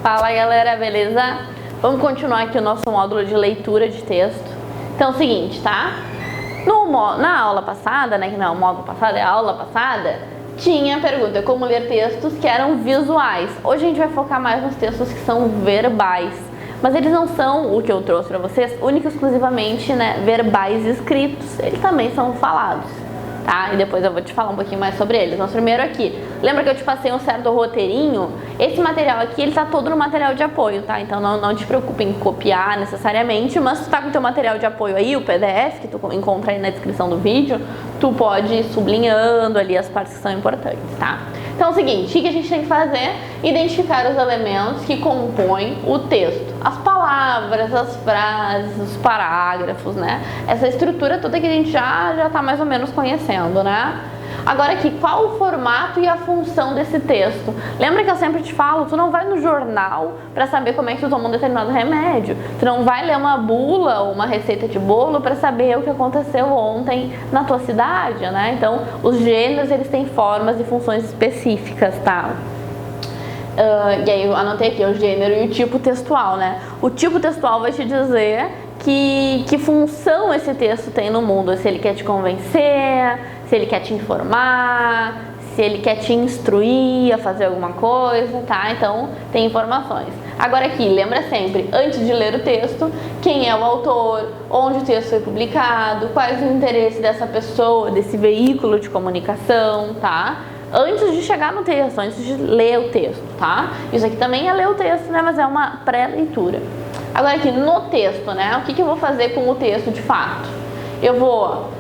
Fala galera, beleza? Vamos continuar aqui o nosso módulo de leitura de texto. Então é o seguinte, tá? Na aula passada, né, que não é o módulo passado, é a aula passada, tinha a pergunta como ler textos que eram visuais. Hoje a gente vai focar mais nos textos que são verbais. Mas eles não são o que eu trouxe para vocês, única e exclusivamente, né, verbais escritos. Eles também são falados, tá? E depois eu vou te falar um pouquinho mais sobre eles. Mas primeiro aqui, lembra que eu te passei um certo roteirinho? Esse material aqui, ele tá todo no material de apoio, tá? Então não te preocupe em copiar necessariamente, mas se tu tá com o teu material de apoio aí, o PDF, que tu encontra aí na descrição do vídeo, tu pode ir sublinhando ali as partes que são importantes, tá? Então é o seguinte, o que a gente tem que fazer? Identificar os elementos que compõem o texto. As palavras, as frases, os parágrafos, né? Essa estrutura toda que a gente já tá mais ou menos conhecendo, né? Agora aqui, qual o formato e a função desse texto? Lembra que eu sempre te falo, tu não vai no jornal para saber como é que tu toma um determinado remédio. Tu não vai ler uma bula ou uma receita de bolo para saber o que aconteceu ontem na tua cidade, né? Então, os gêneros, eles têm formas e funções específicas, tá? E aí eu anotei aqui o gênero e o tipo textual, né? O tipo textual vai te dizer que função esse texto tem no mundo, se ele quer te convencer, se ele quer te informar, se ele quer te instruir a fazer alguma coisa, tá? Então, tem informações. Agora aqui, lembra sempre, antes de ler o texto, quem é o autor, onde o texto foi publicado, quais o interesse dessa pessoa, desse veículo de comunicação, tá? Antes de chegar no texto, antes de ler o texto, tá? Isso aqui também é ler o texto, né? Mas é uma pré-leitura. Agora aqui, no texto, né? O que eu vou fazer com o texto de fato? Eu vou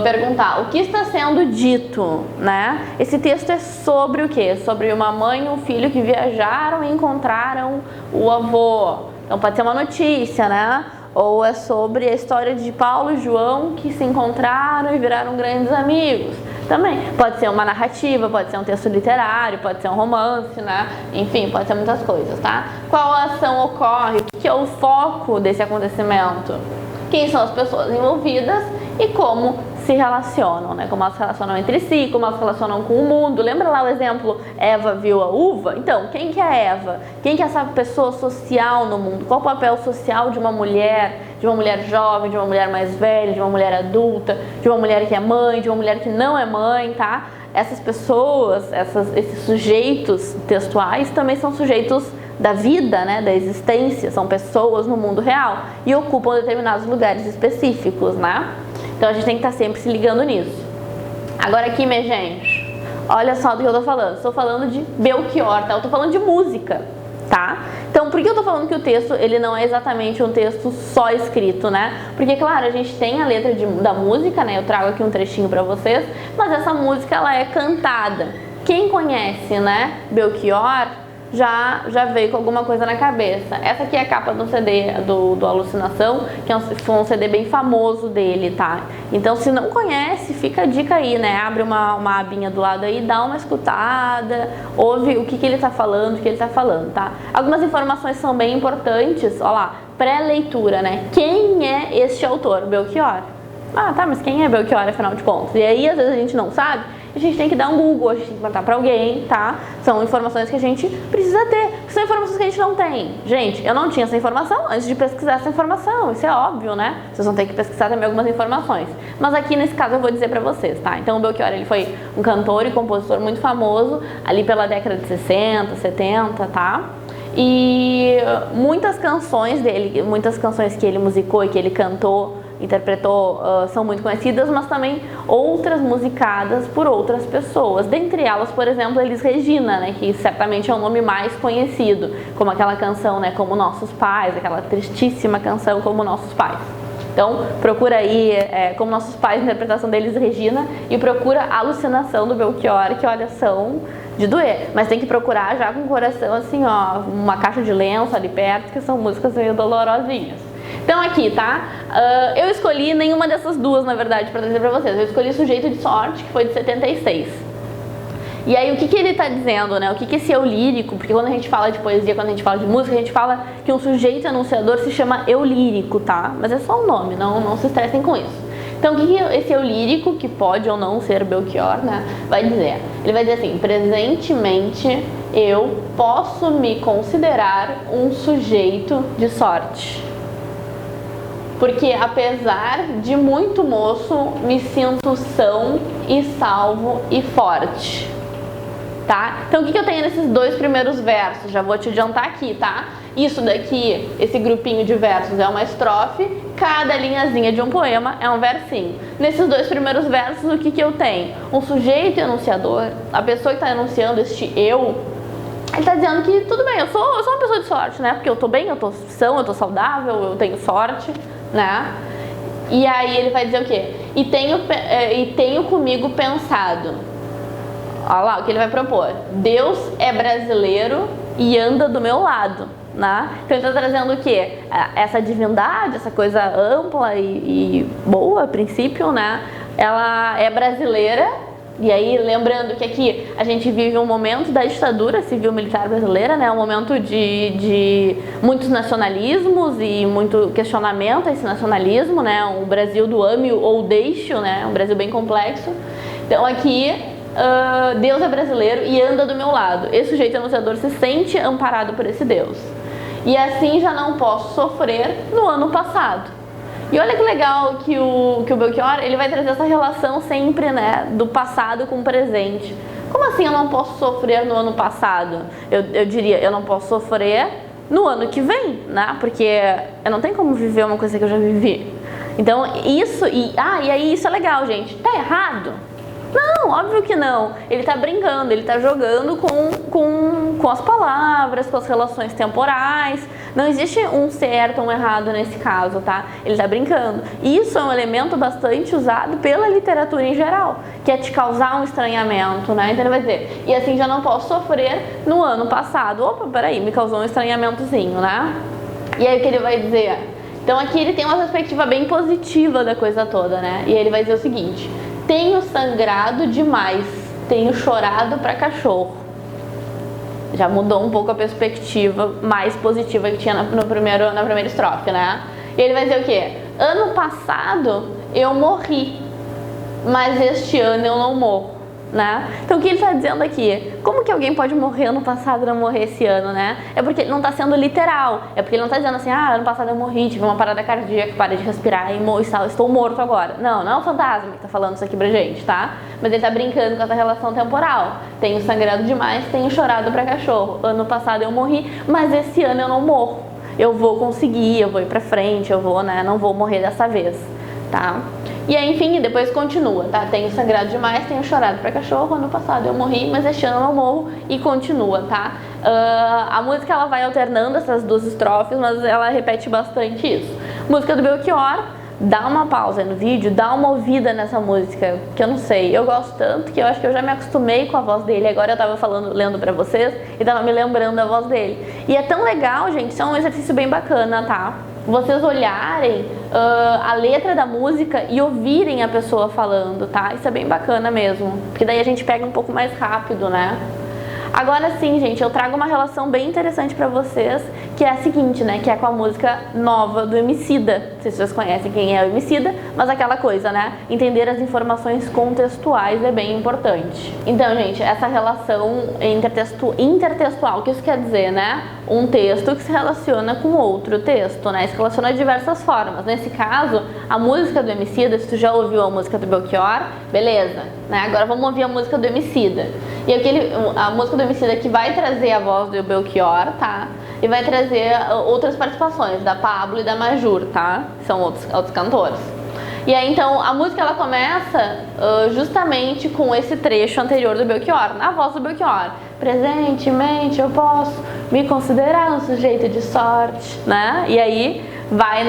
perguntar o que está sendo dito, né? Esse texto é sobre o quê? Sobre uma mãe e um filho que viajaram e encontraram o avô. Então pode ser uma notícia, né? Ou é sobre a história de Paulo e João que se encontraram e viraram grandes amigos. Também pode ser uma narrativa, pode ser um texto literário, pode ser um romance, né? Enfim, pode ser muitas coisas, tá? Qual ação ocorre? O que é o foco desse acontecimento? Quem são as pessoas envolvidas e como se relacionam, né? Como elas se relacionam entre si, como elas se relacionam com o mundo. Lembra lá o exemplo, Eva viu a uva? Então, quem que é Eva? Quem que é essa pessoa social no mundo? Qual o papel social de uma mulher jovem, de uma mulher mais velha, de uma mulher adulta, de uma mulher que é mãe, de uma mulher que não é mãe, tá? Essas pessoas, esses sujeitos textuais também são sujeitos da vida, né, da existência, são pessoas no mundo real e ocupam determinados lugares específicos, né? Então a gente tem que estar sempre se ligando nisso. Agora aqui, minha gente, olha só do que eu tô falando. Estou falando de Belchior, tá? Eu tô falando de música, tá? Então, por que eu tô falando que o texto, ele não é exatamente um texto só escrito, né? Porque, claro, a gente tem a letra da música, né? Eu trago aqui um trechinho pra vocês, mas essa música, ela é cantada. Quem conhece, né, Belchior, já veio com alguma coisa na cabeça. Essa aqui é a capa do CD do Alucinação, que foi um CD bem famoso dele, tá? Então, se não conhece, fica a dica aí, né? Abre uma abinha do lado aí, dá uma escutada, ouve o que ele tá falando, tá? Algumas informações são bem importantes, ó lá, pré-leitura, né? Quem é este autor? Belchior. Ah, tá, mas quem é Belchior, afinal de contas? E aí, às vezes a gente não sabe, a gente tem que dar um Google, a gente tem que perguntar pra alguém, tá? São informações que a gente precisa ter, são informações que a gente não tem. Gente, eu não tinha essa informação antes de pesquisar essa informação, isso é óbvio, né? Vocês vão ter que pesquisar também algumas informações. Mas aqui, nesse caso, eu vou dizer pra vocês, tá? Então, o Belchior, ele foi um cantor e compositor muito famoso, ali pela década de 60, 70, tá? E muitas canções dele, muitas canções que ele musicou e que ele cantou, interpretou, são muito conhecidas, mas também outras musicadas por outras pessoas. Dentre elas, por exemplo, Elis Regina, né, que certamente é o nome mais conhecido, como aquela canção, né, Como Nossos Pais, aquela tristíssima canção Como Nossos Pais. Então, procura aí Como Nossos Pais, a interpretação da Elis Regina, e procura a Alucinação do Belchior, que olha, são de doer. Mas tem que procurar já com o coração assim, ó, uma caixa de lenço ali perto, que são músicas meio dolorosinhas. Então aqui, tá? Eu escolhi nenhuma dessas duas, na verdade, para trazer pra vocês. Eu escolhi Sujeito de Sorte, que foi de 76. E aí, o que ele tá dizendo, né? O que esse eu lírico, porque quando a gente fala de poesia, quando a gente fala de música, a gente fala que um sujeito enunciador se chama eu lírico, tá? Mas é só um nome, não se estressem com isso. Então o que esse eu lírico, que pode ou não ser Belchior, né, vai dizer? Ele vai dizer assim: presentemente eu posso me considerar um sujeito de sorte. Porque apesar de muito moço, me sinto são e salvo e forte. Tá? Então o que eu tenho nesses 2 primeiros versos? Já vou te adiantar aqui, tá? Isso daqui, esse grupinho de versos é uma estrofe, cada linhazinha de um poema é um versinho. Nesses 2 primeiros versos, o que eu tenho? Um sujeito enunciador, a pessoa que está enunciando este eu, ele está dizendo que tudo bem, eu sou uma pessoa de sorte, né? Porque eu tô bem, eu tô são, eu tô saudável, eu tenho sorte, né? E aí ele vai dizer o quê? E tenho comigo pensado. Olha lá o que ele vai propor. Deus é brasileiro e anda do meu lado, né? Então ele está trazendo o quê? Essa divindade, essa coisa ampla e boa, a princípio, né? Ela é brasileira. E aí, lembrando que aqui a gente vive um momento da ditadura civil-militar brasileira, né? Um momento de muitos nacionalismos e muito questionamento a esse nacionalismo, né? Um Brasil do ame ou deixe, né? Um Brasil bem complexo. Então aqui, Deus é brasileiro e anda do meu lado. Esse sujeito enunciador se sente amparado por esse Deus. E assim já não posso sofrer no ano passado. E olha que legal que o Belchior, ele vai trazer essa relação sempre, né, do passado com o presente. Como assim eu não posso sofrer no ano passado? Eu diria, eu não posso sofrer no ano que vem, né? Porque eu não tenho como viver uma coisa que eu já vivi. Então isso, e aí isso é legal, gente. Tá errado? Não, óbvio que não. Ele tá brincando, ele tá jogando com as palavras, com as relações temporais. Não existe um certo ou um errado nesse caso, tá? Ele tá brincando. Isso é um elemento bastante usado pela literatura em geral, que é te causar um estranhamento, né? Então ele vai dizer, e assim já não posso sofrer no ano passado. Opa, peraí, me causou um estranhamentozinho, né? E aí o que ele vai dizer? Então aqui ele tem uma perspectiva bem positiva da coisa toda, né? E ele vai dizer o seguinte: tenho sangrado demais, tenho chorado pra cachorro. Já mudou um pouco a perspectiva mais positiva que tinha na primeira estrofe, né? E ele vai dizer o quê? Ano passado eu morri, mas este ano eu não morro, né? Então o que ele está dizendo aqui? Como que alguém pode morrer ano passado e não morrer esse ano, né? É porque ele não está sendo literal. É porque ele não está dizendo assim, ano passado eu morri, tive uma parada cardíaca, parei de respirar e estou morto agora. Não é o fantasma que está falando isso aqui pra gente, tá? Mas ele está brincando com essa relação temporal. Tenho sangrado demais, tenho chorado pra cachorro. Ano passado eu morri, mas esse ano eu não morro. Eu vou conseguir, eu vou ir pra frente, eu vou, né? Não vou morrer dessa vez, tá? E aí, enfim, depois continua, tá? Tenho sangrado demais, tenho chorado pra cachorro, ano passado eu morri, mas este ano eu não morro, e continua, tá? A música, ela vai alternando essas 2 estrofes, mas ela repete bastante isso. Música do Belchior, dá uma pausa no vídeo, dá uma ouvida nessa música, que eu não sei, eu gosto tanto que eu acho que eu já me acostumei com a voz dele. Agora eu tava lendo pra vocês e tava me lembrando da voz dele. E é tão legal, gente, isso é um exercício bem bacana, tá? Vocês olharem a letra da música e ouvirem a pessoa falando, tá? Isso é bem bacana mesmo, porque daí a gente pega um pouco mais rápido, né? Agora sim, gente, eu trago uma relação bem interessante pra vocês, que é a seguinte, né? Que é com a música nova do Emicida. Não sei se vocês conhecem quem é o Emicida, mas aquela coisa, né? Entender as informações contextuais é bem importante. Então, gente, essa relação intertextual, o que isso quer dizer, né? Um texto que se relaciona com outro texto, né? Se relaciona de diversas formas. Nesse caso, a música do Emicida, se tu já ouviu a música do Belchior, beleza, né? Agora vamos ouvir a música do Emicida. E a música do Emicida que vai trazer a voz do Belchior, tá? E vai trazer outras participações, da Pablo e da Majur, tá? São outros cantores. E aí, então, a música, ela começa justamente com esse trecho anterior do Belchior, na voz do Belchior. Presentemente eu posso me considerar um sujeito de sorte, né? E aí vai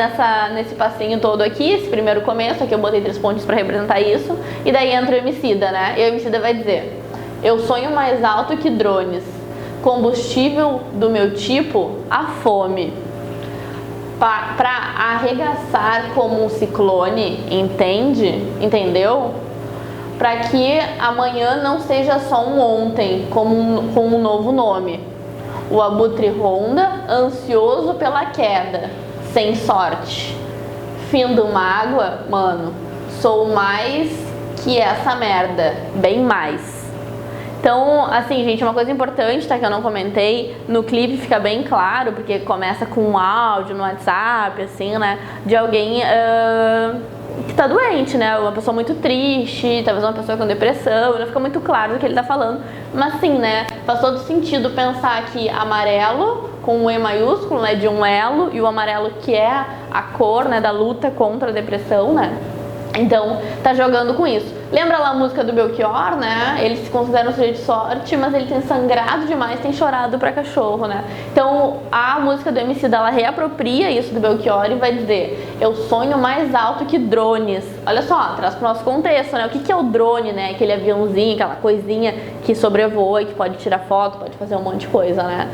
nesse passinho todo aqui, esse primeiro começo, aqui eu botei 3 pontos para representar isso, e daí entra o Emicida, né? E o Emicida vai dizer: eu sonho mais alto que drones, combustível do meu tipo, a fome. Para arregaçar como um ciclone, entendeu? Para que amanhã não seja só um ontem, com um novo nome. O abutre ronda, ansioso pela queda, sem sorte. Fim de uma água, mano, sou mais que essa merda, bem mais. Então, assim, gente, uma coisa importante, tá, que eu não comentei, no clipe fica bem claro, porque começa com um áudio no WhatsApp, assim, né, de alguém que tá doente, né, uma pessoa muito triste, talvez uma pessoa com depressão, não fica muito claro do que ele tá falando, mas sim, né, faz todo sentido pensar que amarelo, com um E maiúsculo, né, de um elo, e o amarelo que é a cor, né, da luta contra a depressão, né. Então, tá jogando com isso. Lembra lá a música do Belchior, né? Ele se considera um sujeito de sorte, mas ele tem sangrado demais, tem chorado pra cachorro, né? Então, a música do Emicida, ela reapropria isso do Belchior e vai dizer: eu sonho mais alto que drones. Olha só, traz pro nosso contexto, né? O que é o drone, né? Aquele aviãozinho, aquela coisinha que sobrevoa e que pode tirar foto, pode fazer um monte de coisa, né?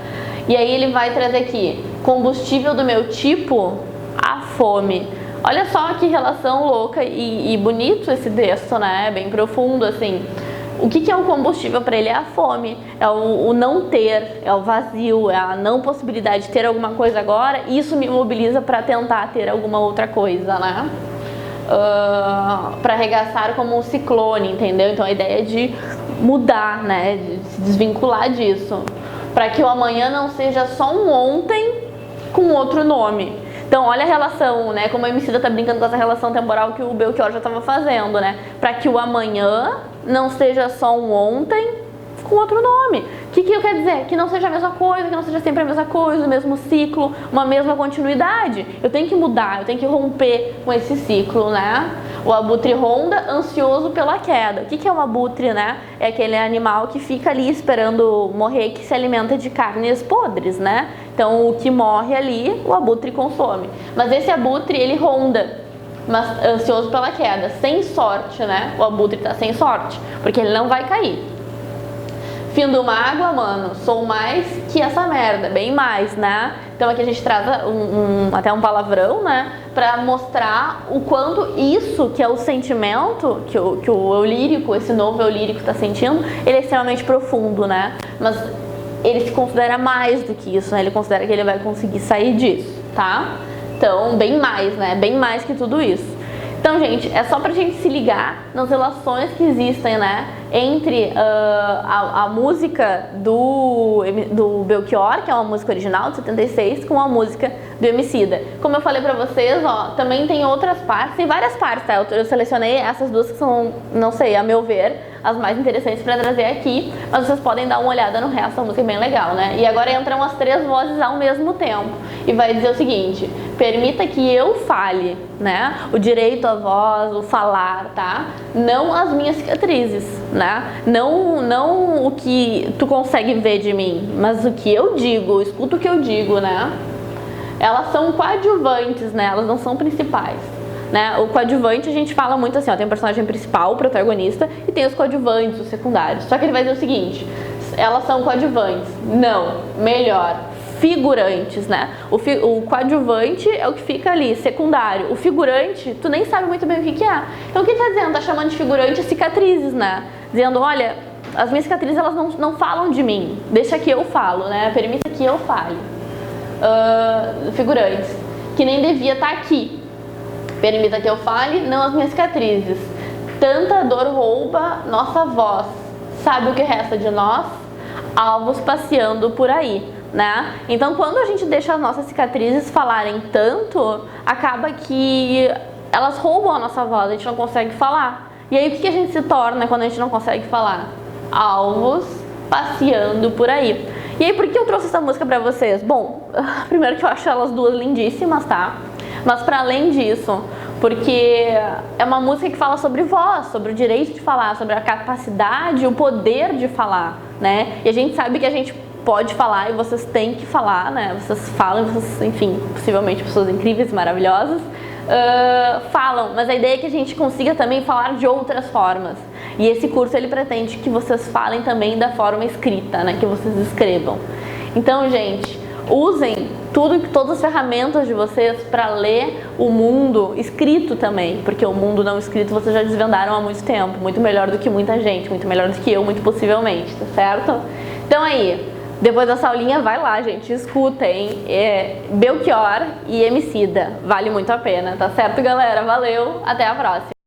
E aí ele vai trazer aqui: combustível do meu tipo, a fome. Olha só que relação louca e bonito esse texto, né? Bem profundo, assim. O que é o combustível para ele? É a fome, é o não ter, é o vazio, é a não possibilidade de ter alguma coisa agora. E isso me mobiliza para tentar ter alguma outra coisa, né? Para arregaçar como um ciclone, entendeu? Então a ideia é de mudar, né? De se desvincular disso. Para que o amanhã não seja só um ontem com outro nome. Então, olha a relação, né? Como a Emicida tá brincando com essa relação temporal que o Belchior já estava fazendo, né? Para que o amanhã não seja só um ontem com outro nome. O que eu quero dizer? Que não seja a mesma coisa, que não seja sempre a mesma coisa, o mesmo ciclo, uma mesma continuidade. Eu tenho que mudar, eu tenho que romper com esse ciclo, né? O abutre ronda, ansioso pela queda. O que é um abutre, né? É aquele animal que fica ali esperando morrer, que se alimenta de carnes podres, né? Então, o que morre ali, o abutre consome. Mas esse abutre, ele ronda, mas ansioso pela queda, sem sorte, né? O abutre tá sem sorte, porque ele não vai cair. Fim do mágoa, mano, sou mais que essa merda, bem mais, né? Então aqui a gente traz até um palavrão, né? Pra mostrar o quanto isso, que é o sentimento que o eu lírico, esse novo eu lírico tá sentindo, ele é extremamente profundo, né? Mas ele se considera mais do que isso, né? Ele considera que ele vai conseguir sair disso, tá? Então, bem mais, né? Bem mais que tudo isso. Então, gente, é só pra gente se ligar nas relações que existem, né, entre a música do Belchior, que é uma música original de 76, com a música do Emicida. Como eu falei pra vocês, ó, também tem outras partes, tem várias partes, tá? Eu selecionei essas duas que são, não sei, a meu ver, as mais interessantes pra trazer aqui, mas vocês podem dar uma olhada no resto, a música é bem legal, né? E agora entram as três vozes ao mesmo tempo, e vai dizer o seguinte: permita que eu fale, né? O direito à voz, o falar, tá? Não as minhas cicatrizes, né? Não o que tu consegue ver de mim, mas o que eu digo, escuta o que eu digo, né? Elas são coadjuvantes, né? Elas não são principais, né? O coadjuvante a gente fala muito assim, ó, tem o personagem principal, o protagonista, e tem os coadjuvantes, os secundários. Só que ele vai dizer o seguinte: elas são coadjuvantes. Não, melhor, figurantes, né? O coadjuvante é o que fica ali, secundário. O figurante, tu nem sabe muito bem o que é. Então o que ele tá dizendo? Tá chamando de figurante cicatrizes, né? Dizendo, olha, as minhas cicatrizes, elas não falam de mim. Deixa que eu falo, né? Permita que eu fale. Figurantes, que nem devia estar aqui. Permita que eu fale, não as minhas cicatrizes. Tanta dor rouba nossa voz. Sabe o que resta de nós? Alvos passeando por aí, né? Então, quando a gente deixa as nossas cicatrizes falarem tanto, acaba que elas roubam a nossa voz, a gente não consegue falar. E aí, o que a gente se torna quando a gente não consegue falar? Alvos passeando por aí. E aí, por que eu trouxe essa música pra vocês? Bom, primeiro que eu acho elas duas lindíssimas, tá? Mas para além disso, porque é uma música que fala sobre voz, sobre o direito de falar, sobre a capacidade, o poder de falar, né? E a gente sabe que a gente pode falar e vocês têm que falar, né? Vocês falam, vocês, enfim, possivelmente pessoas incríveis, maravilhosas, falam, mas a ideia é que a gente consiga também falar de outras formas. E esse curso, ele pretende que vocês falem também da forma escrita, né? Que vocês escrevam. Então, gente, usem todas as ferramentas de vocês para ler o mundo escrito também, porque o mundo não escrito vocês já desvendaram há muito tempo, muito melhor do que muita gente, muito melhor do que eu, muito possivelmente, tá certo? Então aí, depois dessa aulinha, vai lá, gente, escutem Belchior e Emicida, vale muito a pena, tá certo, galera? Valeu, até a próxima!